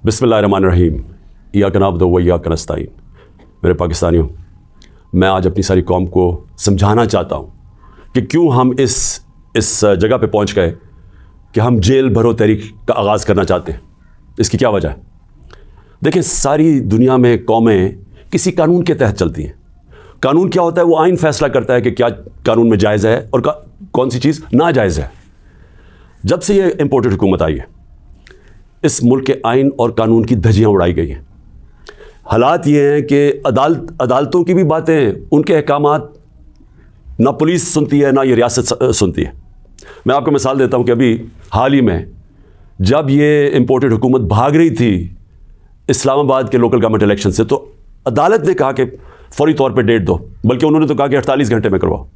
बिस्मिल्लाहिर्रहमानिर्रहीम इय्याका नअब्दु व इय्याका नस्तईन। मेरे पाकिस्तानियों, मैं आज अपनी सारी कौम को समझाना चाहता हूँ कि क्यों हम इस जगह पे पहुँच गए कि हम जेल भरो तहरीक का आगाज़ करना चाहते हैं। इसकी क्या वजह है? देखिए, सारी दुनिया में कौमें किसी कानून के तहत चलती हैं। कानून क्या होता है? वो आइन फैसला करता है कि क्या कानून में जायज़ है और कौन सी चीज़ नाजायज़ है। जब से ये इम्पोर्टेड हुकूमत आई है, इस मुल्क के आइन और कानून की धज्जियाँ उड़ाई गई हैं। हालात ये हैं कि अदालतों की भी बातें, उनके अहकामात ना पुलिस सुनती है, ना ये रियासत सुनती है। मैं आपको मिसाल देता हूँ कि अभी हाल ही में जब ये इम्पोर्टेड हुकूमत भाग रही थी इस्लामाबाद के लोकल गवर्नमेंट इलेक्शन से, तो अदालत ने कहा कि फौरी तौर पे डेट दो, बल्कि उन्होंने तो कहा कि 48 घंटे में करवाओ।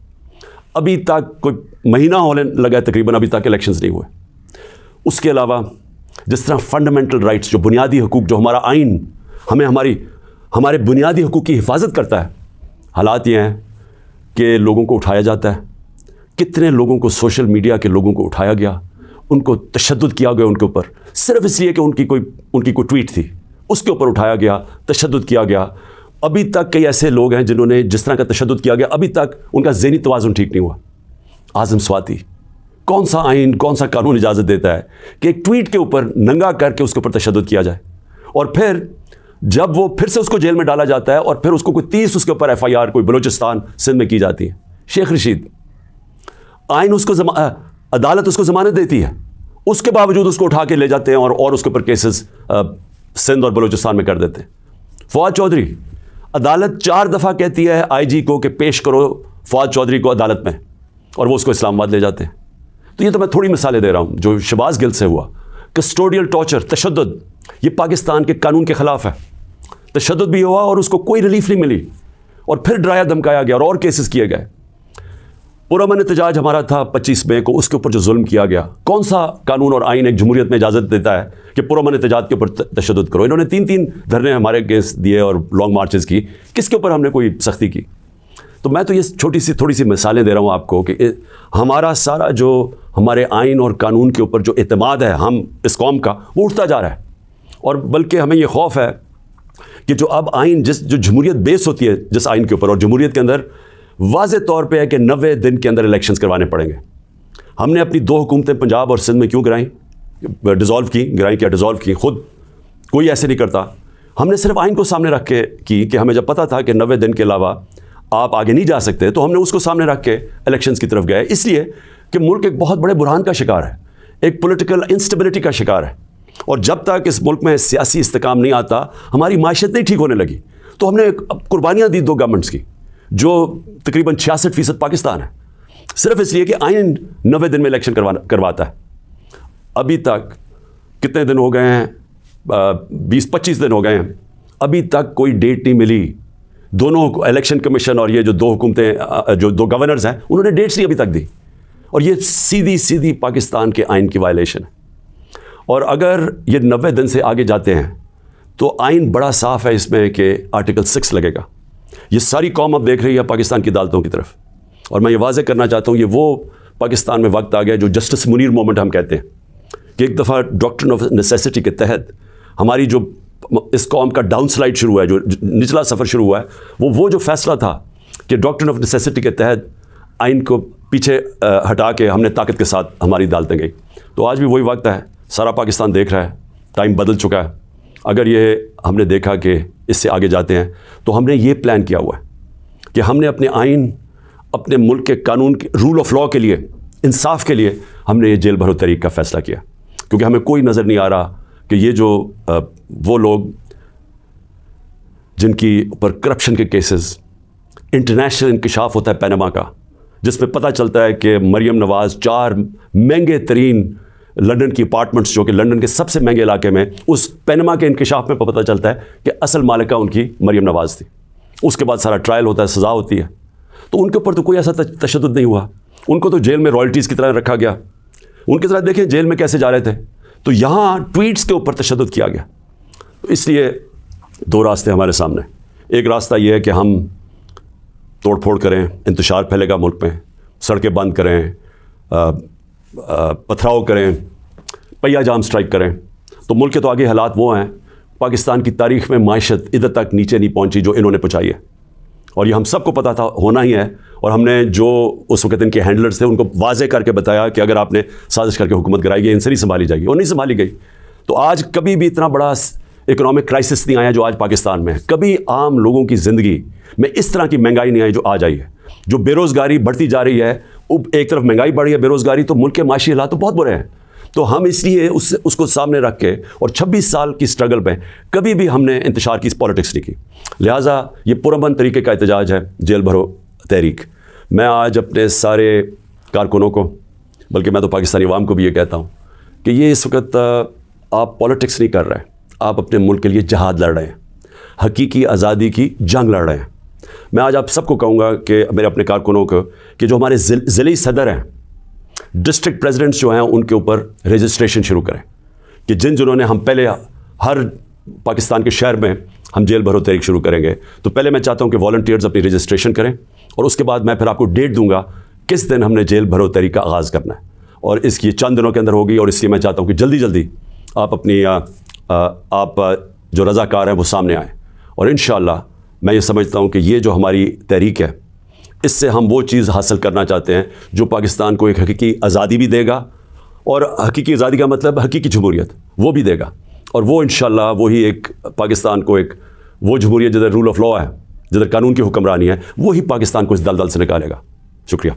अभी तक कोई महीना होने लगा है तकरीबन, अभी तक इलेक्शंस नहीं हुए। उसके अलावा जिस तरह फंडामेंटल राइट्स, जो बुनियादी हकूक़, जो हमारा आइन हमें हमारे बुनियादी हकूक़ की हिफाजत करता है, हालात ये हैं कि लोगों को उठाया जाता है। कितने लोगों को, सोशल मीडिया के लोगों को उठाया गया, उनको तशद्दुद किया गया उनके ऊपर, सिर्फ इसलिए कि उनकी कोई ट्वीट थी, उसके ऊपर उठाया गया, तशद्दुद किया गया। अभी तक कई ऐसे लोग हैं जिन्होंने जिस तरह का तशद्दुद किया गया, अभी तक उनका ज़हनी तवाज़ुन ठीक नहीं हुआ। आज़म स्वाति, कौन सा आइन, कौन सा कानून इजाज़त देता है कि एक ट्वीट के ऊपर नंगा करके उसके ऊपर तशद्दुद किया जाए, और फिर जब वो फिर से उसको जेल में डाला जाता है और फिर उसको कोई 30 उसके ऊपर FIR कोई बलूचिस्तान सिंध में की जाती है। शेख रशीद, आइन उसको अदालत उसको ज़मानत देती है, उसके बावजूद उसको उठा के ले जाते हैं और उसके ऊपर केसेस सिंध और बलूचिस्तान में कर देते हैं। फवाद चौधरी, अदालत 4 दफ़ा कहती है IG को कि पेश करो फवाद चौधरी को अदालत में, और वो उसको इस्लामाबाद ले जाते हैं। तो ये तो मैं थोड़ी मिसालें दे रहा हूँ। जो शहबाज गिल से हुआ, कस्टोडियल टॉर्चर, तशद्दुद, ये पाकिस्तान के कानून के ख़िलाफ़ है। तशद्दुद भी हुआ और उसको कोई रिलीफ नहीं मिली, और फिर डराया धमकाया गया और केसेस किए गए। पुरअमन एहतजाज हमारा था 25 मई को, उसके ऊपर जो जुल्म किया गया, कौन सा कानून और आइन एक जमहूरियत में इजाज़त देता है कि पुरअमन एहतजाज के ऊपर तशद्दुद करो? इन्होंने 3 धरने हमारे अगेंस्ट दिए और लॉन्ग मार्चेस की, किसके ऊपर हमने कोई सख्ती की? तो मैं तो ये थोड़ी सी मिसालें दे रहा हूँ आपको कि हमारा सारा जो हमारे आइन और कानून के ऊपर जो एतमाद है हम इस कौम का, वो उठता जा रहा है। और बल्कि हमें ये खौफ है कि जो अब आइन, जो जमहूरियत बेस होती है जिस आइन के ऊपर, और जमहूरियत के अंदर वाज़े तौर पे है कि 90 दिन के अंदर इलेक्शंस करवाने पड़ेंगे। हमने अपनी 2 हुकूमतें पंजाब और सिंध में क्यों गिराई, डिज़ोल्व की? खुद कोई ऐसे नहीं करता। हमने सिर्फ आइन को सामने रख के की कि हमें जब पता था कि 90 दिन के अलावा आप आगे नहीं जा सकते, तो हमने उसको सामने रख के इलेक्शंस की तरफ गए, इसलिए कि मुल्क एक बहुत बड़े बुरहान का शिकार है, एक पॉलिटिकल इंस्टेबिलिटी का शिकार है। और जब तक इस मुल्क में सियासी इस्तेकाम नहीं आता, हमारी माशत नहीं ठीक होने लगी। तो हमने कुर्बानियाँ दी 2 गवर्नमेंट्स की, जो तकरीबन 66% पाकिस्तान है, सिर्फ इसलिए कि आइन 90 दिन में इलेक्शन करवाता है। अभी तक कितने दिन हो गए हैं? 20-25 दिन हो गए हैं, अभी तक कोई डेट नहीं मिली। दोनों इलेक्शन कमीशन और ये जो 2 हुकूमतें, जो 2 गवर्नर्स हैं, उन्होंने डेट्स नहीं अभी तक दी, और ये सीधी पाकिस्तान के आइन की वायलेशन है। और अगर ये 90 दिन से आगे जाते हैं तो आइन बड़ा साफ़ है इसमें कि आर्टिकल 6 लगेगा। ये सारी कौम अब देख रही है पाकिस्तान की अदालतों की तरफ, और मैं ये वाज़े करना चाहता हूँ, ये वो पाकिस्तान में वक्त आ गया जो जस्टिस मुनीर मोमेंट हम कहते हैं, कि एक दफ़ा डॉक्ट्रिन ऑफ नेसेसिटी के तहत हमारी जो इस कौम का डाउन स्लाइड शुरू हुआ है, जो निचला सफ़र शुरू हुआ है, वो जो फैसला था कि डॉक्ट्रिन ऑफ नेसेसिटी के तहत आइन को पीछे हटा के हमने ताकत के साथ हमारी अदालतें गई। तो आज भी वही वक्त है, सारा पाकिस्तान देख रहा है, टाइम बदल चुका है। अगर ये हमने देखा कि इससे आगे जाते हैं, तो हमने ये प्लान किया हुआ है कि हमने अपने आइन, अपने मुल्क के कानून के रूल ऑफ लॉ के लिए, इंसाफ के लिए हमने ये जेल भरो तहरीक का फ़ैसला किया, क्योंकि हमें कोई नज़र नहीं आ रहा कि ये जो वो लोग जिनकी ऊपर करप्शन के केसेस, इंटरनेशनल इंकशाफ होता है पैनामा का, जिसमें पता चलता है कि मरियम नवाज़ 4 महंगे तरीन लंदन की अपार्टमेंट्स, जो कि लंदन के सबसे महंगे इलाके में, उस पैनामा के इंकशाफ में पता चलता है कि असल मालिका उनकी मरियम नवाज़ थी। उसके बाद सारा ट्रायल होता है, सज़ा होती है। तो उनके ऊपर तो कोई ऐसा तशद्दुद नहीं हुआ, उनको तो जेल में रॉयल्टीज़ की तरह रखा गया। उनकी तरह देखें जेल में कैसे जा रहे थे, तो यहाँ ट्वीट्स के ऊपर तशद्दुद किया गया। तो इसलिए 2 रास्ते हमारे सामने। एक रास्ता ये है कि हम तोड़ फोड़ करें, इंतशार फैलेगा मुल्क में, सड़कें बंद करें, पथराव करें, पहिया जाम स्ट्राइक करें। تو ملک کے تو آگے حالات وہ ہیں، پاکستان کی تاریخ میں معیشت ادھر تک نیچے نہیں پہنچی جو انہوں نے پہنچائی ہے، اور یہ ہم سب کو پتہ تھا ہونا ہی ہے، اور ہم نے جو اس وقت ان کے ہینڈلرز تھے ان کو واضح کر کے بتایا کہ اگر آپ نے سازش کر کے حکومت کرائی گئی ان سے نہیں سنبھالی جائے گی، اور نہیں سنبھالی گئی۔ تو آج کبھی بھی اتنا بڑا اکنامک کرائسس نہیں آیا جو آج پاکستان میں ہے، کبھی عام لوگوں کی زندگی میں اس طرح کی مہنگائی نہیں آئی جو آج آئی ہے، جو بے روزگاری بڑھتی جا رہی ہے، ایک طرف مہنگائی بڑھ رہی ہے، بے روزگاری، تو ملک کے معاشی حالات تو بہت برے ہیں۔ تو ہم اس لیے اس کو سامنے رکھ کے اور 26 سال کی سٹرگل میں کبھی بھی ہم نے انتشار کی پالیٹکس نہیں کی، لہٰذا یہ پرامن طریقے کا احتجاج ہے جیل بھرو تحریک۔ میں آج اپنے سارے کارکنوں کو، بلکہ میں تو پاکستانی عوام کو بھی یہ کہتا ہوں کہ یہ اس وقت آپ پالیٹکس نہیں کر رہے ہیں، آپ اپنے ملک کے لیے جہاد لڑ رہے ہیں، حقیقی آزادی کی جنگ لڑ رہے ہیں۔ میں آج آپ سب کو کہوں گا کہ میرے اپنے کارکنوں کو کہ جو ہمارے ضلعی صدر ہیں، ڈسٹرکٹ پریزیڈنٹس جو ہیں، ان کے اوپر رجسٹریشن شروع کریں، کہ جنہوں نے ہم پہلے ہر پاکستان کے شہر میں ہم جیل بھرو تحریک شروع کریں گے، تو پہلے میں چاہتا ہوں کہ والنٹیئرز اپنی رجسٹریشن کریں، اور اس کے بعد میں پھر آپ کو ڈیٹ دوں گا کس دن ہم نے جیل بھرو تحریک کا آغاز کرنا ہے، اور اس کی چند دنوں کے اندر ہوگی، اور اس لیے میں چاہتا ہوں کہ جلدی جلدی آپ اپنی آپ جو رضاکار ہیں وہ سامنے آئیں، اور انشاءاللہ میں یہ سمجھتا ہوں کہ یہ جو ہماری تحریک ہے اس سے ہم وہ چیز حاصل کرنا چاہتے ہیں جو پاکستان کو ایک حقیقی آزادی بھی دے گا، اور حقیقی آزادی کا مطلب حقیقی جمہوریت وہ بھی دے گا، اور وہ انشاءاللہ وہی ایک پاکستان کو ایک وہ جمہوریت جدھر رول آف لاء ہے، جدھر قانون کی حکمرانی ہے، وہی پاکستان کو اس دلدل سے نکالے گا۔ شکریہ۔